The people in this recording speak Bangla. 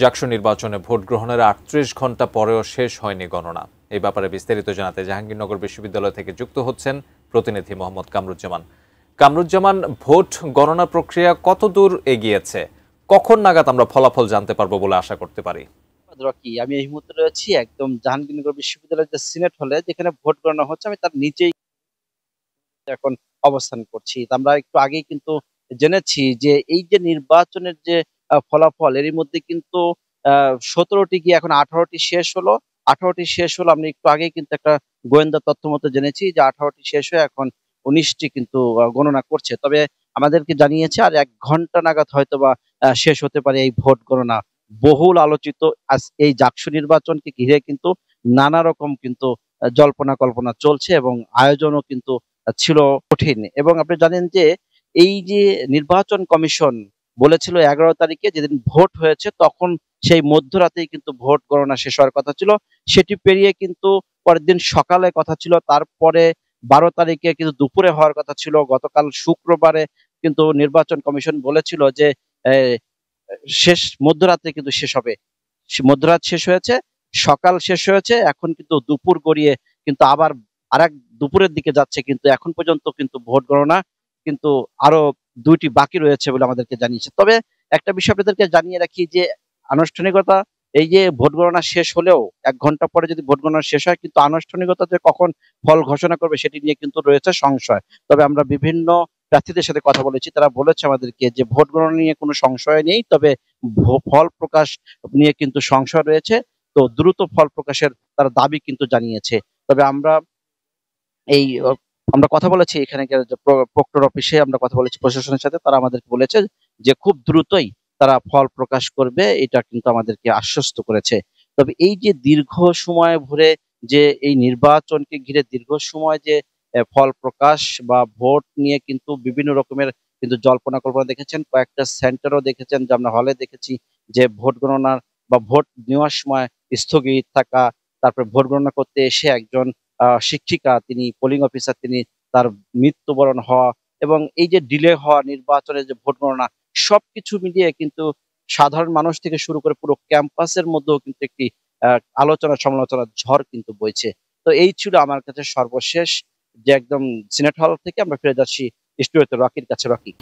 জাকসু নির্বাচনে ভোট গ্রহণের ৩৮ ঘণ্টা পরেও শেষ হয়নি গণনা। এই ব্যাপারে বিস্তারিত জানাতে জাহাঙ্গীরনগর বিশ্ববিদ্যালয় থেকে যুক্ত হচ্ছেন প্রতিনিধি মোহাম্মদ কামরুজ্জামান। কামরুজ্জামান, ভোট গণনা প্রক্রিয়া কতদূর এগিয়েছে, কখন নাগাদ আমরা ফলাফল জানতে পারবো বলে আশা করতে পারি? আমি এই মুহূর্তে রয়েছি একদম জাহাঙ্গীরনগর বিশ্ববিদ্যালয়ের যে সিনেট হলে, যেখানে ভোট গণনা হচ্ছে, আমি তার নিচেই এখন অবস্থান করছি। তো আমরা একটু আগেই কিন্তু জেনেছি যে এই যে নির্বাচনের যে ফলাফল, এরই মধ্যে কিন্তু ১৭টি গিয়ে এখন ১৮টি শেষ হলো। ১৮টি শেষ হলো। আমরা একটু আগেই কিন্তু একটা গোয়েন্দা তথ্য মতো জেনেছি যে ১৮টি শেষ হয়ে এখন ১৯টি কিন্তু গণনা করছে। তবে আমাদেরকে জানিয়েছে আর ১ ঘন্টা নাগাদ হয়তোবা শেষ হতে পারে এই ভোট গণনা। বহুল আলোচিত এই জাকসু নির্বাচনকে ঘিরে কিন্তু নানা রকম কিন্তু জল্পনা কল্পনা চলছে এবং আয়োজনও কিন্তু ছিল কঠিন। এবং আপনি জানেন যে এই যে নির্বাচন কমিশন বলেছিল ১১ তারিখে যেদিন ভোট হয়েছে, তখন সেই মধ্যরাতেই কিন্তু ভোট গণনা শেষ হওয়ার কথা ছিল। সেটি পেরিয়ে কিন্তু পরের দিন সকালে কথা ছিল। তারপরে ১২ তারিখে কিন্তু দুপুরে হওয়ার কথা ছিল। গতকাল শুক্রবারে কিন্তু নির্বাচন কমিশন বলেছিল যে এ শেষ মধ্যরাতে কিন্তু শেষ হবে। মধ্যরাত শেষ হয়েছে, সকাল শেষ হয়েছে। এখন কিন্তু দুপুর গড়িয়ে কিন্তু আবার আরেক দুপুরের দিকে যাচ্ছে, কিন্তু এখন পর্যন্ত কিন্তু ভোট গণনা কিন্তু আরো ২ টি বাকি রয়েছে বলে আমাদেরকে জানিয়েছে। তবে একটা বিষয় আপনাদেরকে জানিয়ে রাখি যে আনুষ্ঠানিকতা, এই যে ভোট গণনা শেষ হলেও ১ ঘন্টা পরে যদি ভোট গণনা শেষ হয়, কিন্তু আনুষ্ঠানিকতা যে কখন ফল ঘোষণা করবে সেটি নিয়ে কিন্তু রয়েছে সংশয়। তবে আমরা বিভিন্ন প্রার্থীদের সাথে কথা বলেছি, তারা বলেছে আমাদেরকে যে ভোট গণনা নিয়ে কোনো সংশয় নেই। তবে ফল প্রকাশ নিয়ে কিন্তু সংশয় রয়েছে। তো দ্রুত ফল প্রকাশের তারা দাবি কিন্তু জানিয়েছে। তবে এই আমরা কথা বলেছি এখানকার যে প্রক্টর অফিসে আমরা কথা বলেছি প্রশাসনের সাথে। তারা আমাদেরকে বলেছে যে খুব দ্রুতই তারা ফল প্রকাশ করবে। এটা কিন্তু আমাদেরকে আশ্বস্ত করেছে। তবে এই যে দীর্ঘ সময় ধরে যে এই নির্বাচনকে ঘিরে দীর্ঘ সময় যে ফল প্রকাশ বা ভোট নিয়ে কিন্তু বিভিন্ন রকমের কিন্তু জল্পনা কল্পনা দেখেছেন। কয়েকটা সেন্টারও দেখেছেন যে আমরা হলে দেখেছি যে ভোট গণনার বা ভোট নেওয়ার সময় স্থগিত থাকা, তারপরে ভোট গণনা করতে এসে একজন শিক্ষিকা, তিনি পোলিং অফিসার, তিনি তার মৃত্যুবরণ হওয়া এবং এই যে ডিলে হওয়া নির্বাচনের যে ভোট গণনা, সবকিছু মিলিয়ে কিন্তু সাধারণ মানুষ থেকে শুরু করে পুরো ক্যাম্পাসের মধ্যেও কিন্তু একটি আলোচনা সমালোচনার ঝড় কিন্তু বইছে। তো এই ছিল আমার কাছে সর্বশেষ, যে একদম সিনেট হল থেকে আমরা ফিরে যাচ্ছি স্টুডিওতে রকির কাছে। রকি।